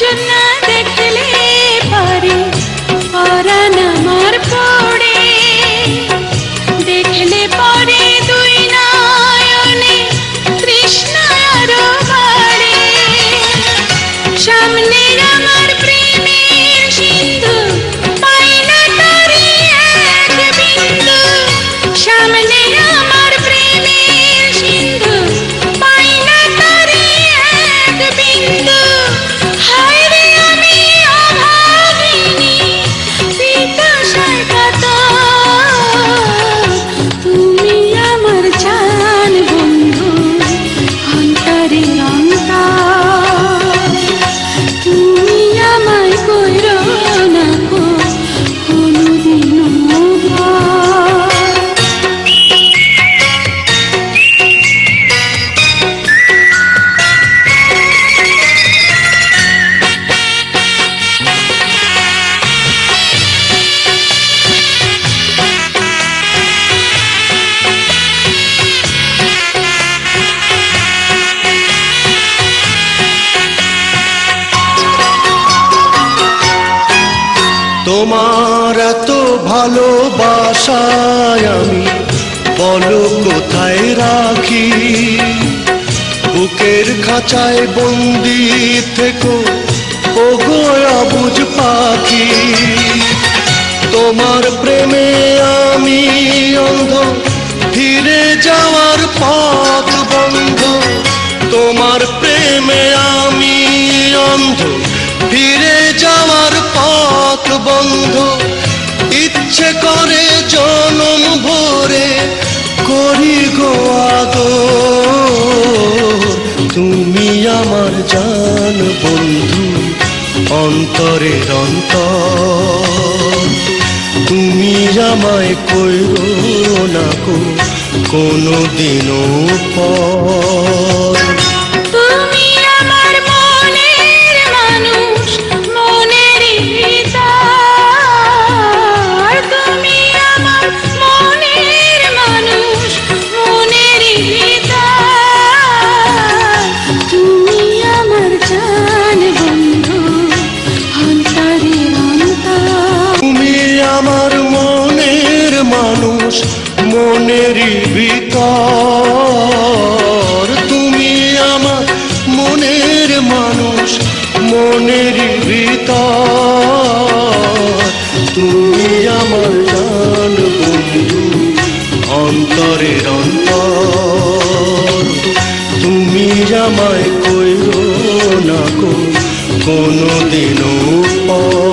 জন্য দেখলে পারে পরাণ আমার পড়ে, দেখলে পরে দুই নয়নে তৃষ্ণা আরো বাড়ে। সামনে আমার প্রেমের সিন্ধু, পাই না তারি এক বিন্দু। সামনে আমার প্রেমের সিন্ধু, পাই না তারি এক বিন্দু। হায় রে আমি অভাগিনী, পিপাসায় কাতর। তুমি আমার জান বন্ধু, অন্তরের অন্তর। তুমি আমায় কইরো না কো কোনোদিনও ভয়। তোমার এত ভালোবাসায় আমি বলো কোথায় রাখি। বুকের খাঁচায় বন্দি থেকো ওগো অবুঝ পাখি। তোমার প্রেমে আমি অন্ধ, ফিরে যাওয়ার পথ বন্ধ। তোমার প্রেমে আমি অন্ধ, ফিরে যাওয়ার পথ বন্ধ। ইচ্ছে করে জনম ভরে করি গো আদর। তুমি আমার জান বন্ধু, অন্তরের অন্তর। তুমি আমায় কইরো না কো কোনোদিনও পর। তুমি আমার মনের মানুষ, মনের ভিতর। তুমি আমার মনের মানুষ, মনের ভিতর। তুমি আমার জান বন্ধু, অন্তরের অন্তর। তুমি আমার মনের মানুষ, মনের ভিতর। তুমি আমার মনের মানুষ, মনের ভিতর। তুমি আমার জান বন্ধু, অন্তরের অন্তর। তুমি আমায় কইরো না কো কোনোদিনও পর।